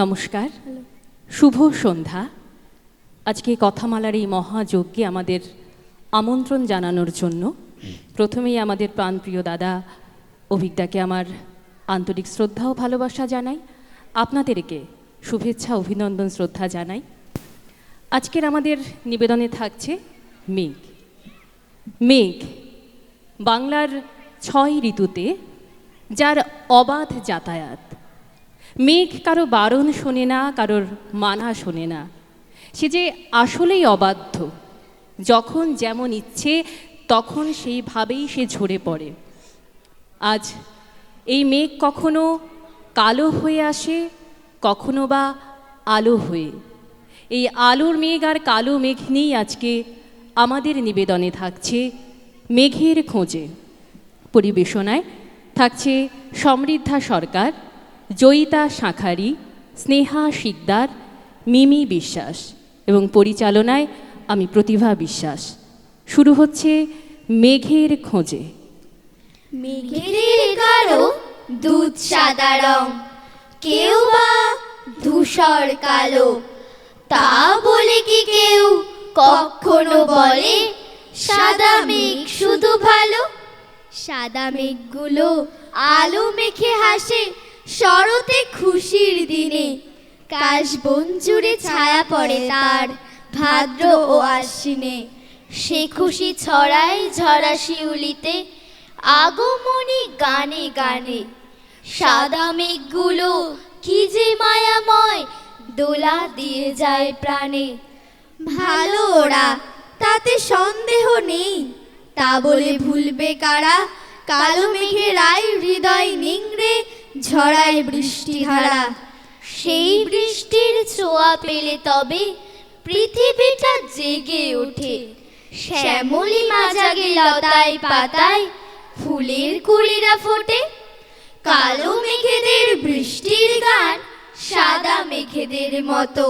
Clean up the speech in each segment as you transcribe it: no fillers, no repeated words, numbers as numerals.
নমস্কার, শুভ সন্ধ্যা। আজকে কথামালার এই মহাযজ্ঞে আমাদের আমন্ত্রণ জানানোর জন্য প্রথমেই আমাদের প্রাণপ্রিয় দাদা অভিজ্ঞতাকে আমার আন্তরিক শ্রদ্ধা ও ভালোবাসা জানাই। আপনাদেরকে শুভেচ্ছা, অভিনন্দন, শ্রদ্ধা জানাই। আজকের আমাদের নিবেদনে থাকছে মেঘ। মেঘ বাংলার 6 ঋতুতে যার অবাধ যাতায়াত। মেঘ কারো বারণ শোনে না, কারোর মানা শোনে না। সে যে আসলেই অবাধ্য, যখন যেমন ইচ্ছে তখন সেইভাবেই সে ঝরে পড়ে। আজ এই মেঘ কখনো কালো হয়ে আসে, কখনো বা আলো হয়ে। এই আলোর মেঘ আর কালো মেঘ নিয়েই আজকে আমাদের নিবেদনে থাকছে মেঘের খোঁজে। পরিবেশনায় থাকছে সমৃদ্ধা সরকার, জয়িতা শাঁখারি, স্নেহা শিকদার, মিমি বিশ্বাস এবং পরিচালনায় আমি প্রতিভা বিশ্বাস। শুরু হচ্ছে মেঘের খোঁজে। মেঘের গাঢ় দুধ সাদা রং, কেউ বা ধূসর কালো। তা বলে কি কেউ কখনো বলে সাদা মেঘ শুধু ভালো? সাদা মেঘগুলো আলো মেখে হাসে শরতে খুশির দিনে। কাশবন জুড়ে ছায়া পড়ে তার ভাদ্র ও আশ্বিনে। সে খুশি ছড়ায় ঝরা শিউলিতে, আগমনী গানে গানে। সাদা মেঘগুলো কি যে মায়াময়, দোলা দিয়ে যায় প্রাণে। ভালো ওরা, তাতে সন্দেহ নেই, তা বলে ভুলবে কারা? কালো মেঘের আয় হৃদয় নিংড়ে ঝরায় বৃষ্টিধারা। সেই বৃষ্টির ছোঁয়া পেলে তবে পৃথিবীটা জেগে ওঠে। শ্যামলী মাজাগে লতায় পাতায় ফুলের কুড়িরা ফোটে। কালো মেঘেদের বৃষ্টির গান সাদা মেঘেদের মতো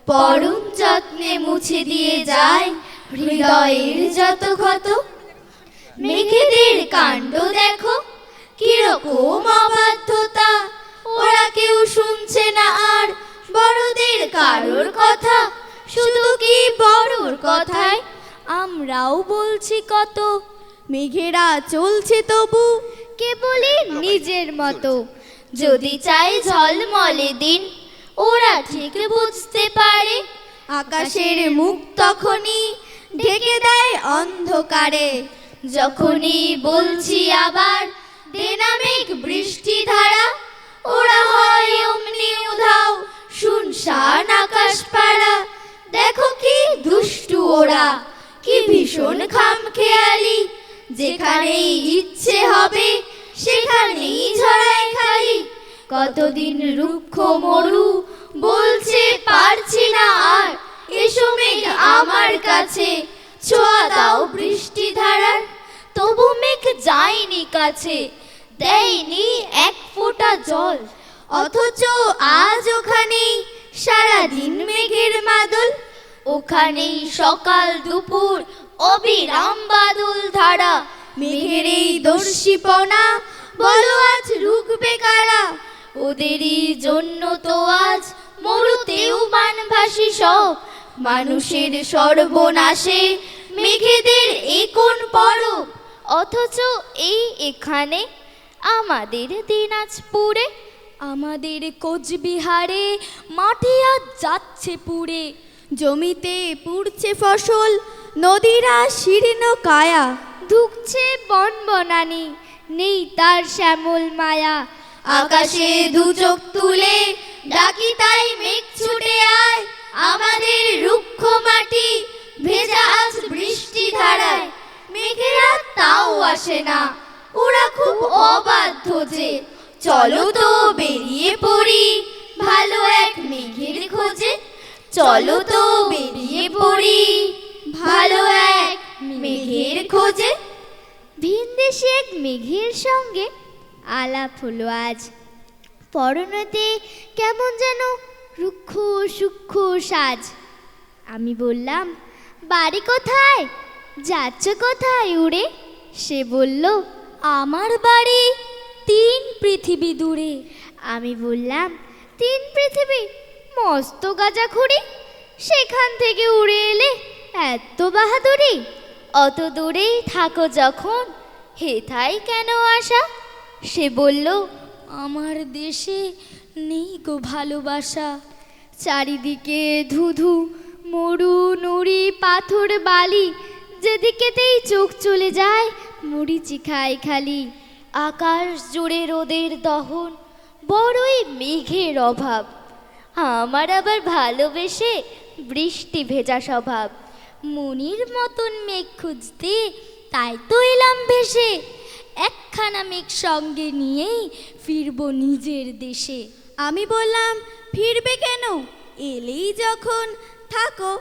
পরম যত্নে মুছে দিয়ে যায় হৃদয়ের যত ক্ষত। মেঘেদের কাণ্ড দেখো, কিরকম অবাধ্যতা। ওরা কেউ শুনছে না আর বড়দের কারোর কথা। শুধু কি বড়র কথায় আমরাও বলছি কত। মেঘেরা চলছে তবু কেবলই নিজের মতো। যদি চাই ঝলমলে দিন, ওরা ঠিক বুঝতে পারে আকাশের মুখ তখনই ঢেকে দেয় অন্ধকারে। যখনই বলছি আবার দেনা মেঘ বৃষ্টি ধারা, ওরা হয় অমনি উধাও শুনশান আকাশ পাড়া। দেখো কি দুষ্টু ওরা, কি ভীষণ খামখেয়ালি। যেখানেই ইচ্ছে হবে সেখানেই ঝরায় খালি। কতদিন রুক্ষ মরু বলছে পারছি না আর, এসো মেঘ আমার কাছে ছোঁয়া দাও বৃষ্টি ধারার। তবু মেঘ যায়নি কাছে, দেয়নি এক ফোঁটা জল। অথচ আজ ওখানেই সারাদিন মেঘের মাদল। ওখানেই সকাল দুপুর অবিরাম বাদল ধারা। মেঘের এই দর্শিপনা বলো আজ রুখবে কারা? ওদেরই জন্য তো আজ মরুতেও বানভাসী সব। মানুষের সর্বনাশে মেঘেদের এ কোন পরব? অথচ এই এখানে আমাদের দিনাজপুরে, আমাদের কোচবিহারে মাটি আজ যাচ্ছে পুড়ে। জমিতে পুড়ছে ফসল, নদীরা শীর্ণ কায়া। ধুকছে বন বনানি, নেই তার শ্যামল মায়া। আকাশে দু চোখ তুলে ডাকি তাই মেঘ ছুটে আয়। আমাদের রুক্ষ মাটি ভেজা আজ বৃষ্টি ধারায়। মেঘেরা তাও আসে না, ওরা খুব অবাধ্য যে। চলো তো বেরিয়ে পড়ি ভালো এক মেঘের খোঁজে। চলো তো বেরিয়ে পড়ি ভালো এক মেঘের খোঁজে। ভিনদেশি এক মেঘের সঙ্গে আলাপ হলো আজ। পরনেতে কেমন যেন রুক্ষ সূক্ষ্ম সাজ। আমি বললাম, বাড়ি কোথায়, যাচ্ছ কোথায় উড়ে? সে বলল, আমার বাড়ি 3 পৃথিবী দূরে। আমি বললাম, তিন পৃথিবী মস্ত গাঁজাখুরি, সেখান থেকে উড়ে এলে এত বাহাদুরি। অত দূরেই থাকো যখন, হেথায় কেন আসা? সে বলল, আমার দেশে নেই গো ভালোবাসা। চারিদিকে ধুধু মরু নুড়ি পাথর বালি, যেদিকেতেই চোখ চলে যায় মরিচিকায় খালি। আকাশ জুড়ে রোদের দহন, বড়ই মেঘের অভাব। আমার আবার ভালোবেসে বৃষ্টি ভেজা স্বভাব। মনির মতন মেঘ খুঁজতে তাই তো এলাম ভেসে, একখানা মেঘ সঙ্গে নিয়েই ফিরবো নিজের দেশে। আমি বললাম, ফিরবে কেন? এলেই যখন থাকো,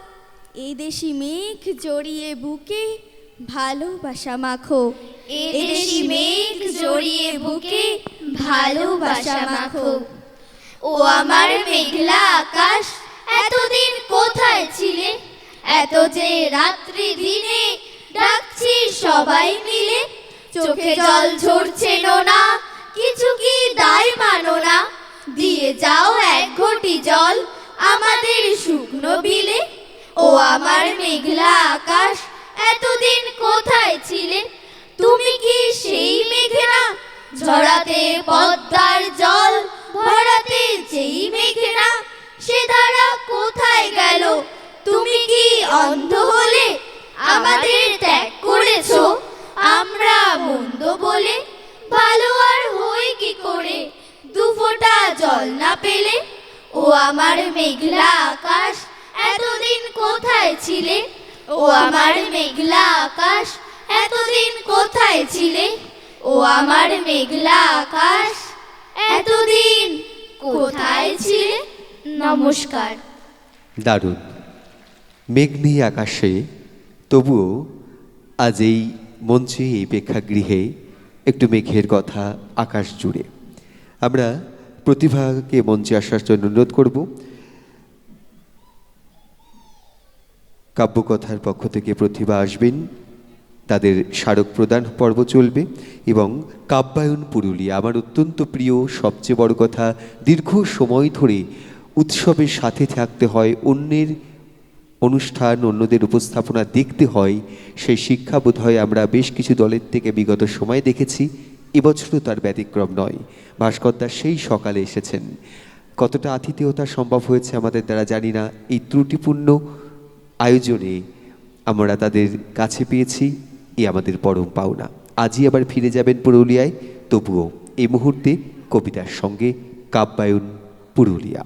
এদেশি মেঘ জড়িয়ে বুকে ভালোবাসা মাখো। এদেশি মেঘ জড়িয়ে বুকে ভালোবাসা মাখো। ও আমার মেঘলা আকাশ, এতদিন কোথায় ছিলে? এত যে রাত্রি দিনে ডাকছি সবাই মিলে। চোখে জল ঝরছে নোনা, কিছু কি দায় মানো না? দিয়ে যাও এক ঘটি জল আমাদের শুকনো বিলে। ও আমার মেঘলা আকাশ, এতদিন কোথায় ছিলে? তুমি কি সেই মেঘে না, ঝরাতে পদ্মার জল ভরাতে যেই মেঘে না? সে ধারা কোথায় গেল? তুমি কি অন্ধ হলে? আমাদের ত্যাগ করেছো আমরা মন্দ বলে। ভালো আর হই কি করে দুফোঁটা জল না পেলে? ও আমার মেঘলা আকাশ, এতদিন কোথায় ছিলে? ও আমার মেঘলা আকাশ, এতদিন কোথায় ছিলে? ও আমার মেঘলা আকাশ, এতদিন কোথায় ছিলে? নমস্কার। দারুণ। মেঘ নেই আকাশে, তবুও আজ এই মঞ্চে, এই প্রেক্ষাগৃহে একটু মেঘের কথা আকাশ জুড়ে। আমরা প্রতিভাকে মঞ্চে আসার জন্য অনুরোধ করব। কাব্যকথার পক্ষ থেকে প্রতিভা আসবেন, তাদের স্মারক প্রদান পর্ব চলবে এবং কাব্যায়ন পুরুলিয়া, আমার অত্যন্ত প্রিয়। সবচেয়ে বড় কথা, দীর্ঘ সময় ধরে উৎসবের সাথে থাকতে হয়, অন্যের অনুষ্ঠান অন্যদের উপস্থাপনা দেখতে হয়, সেই শিক্ষা বোধহয় আমরা বেশ কিছু দলের থেকে বিগত সময় দেখেছি। এবছরও তার ব্যতিক্রম নয়। ভাস্করদা সেই সকালে এসেছেন। কতটা আতিথেয়তা সম্ভব হয়েছে আমাদের দ্বারা জানি না। এই ত্রুটিপূর্ণ আয়োজনে আমরা তাদের কাছে পেয়েছি, এই আমাদের পরম পাওনা। আজই আবার ফিরে যাবেন পুরুলিয়ায়, তবুও এই মুহূর্তে কবিতার সঙ্গে কাব্যায়ন পুরুলিয়া।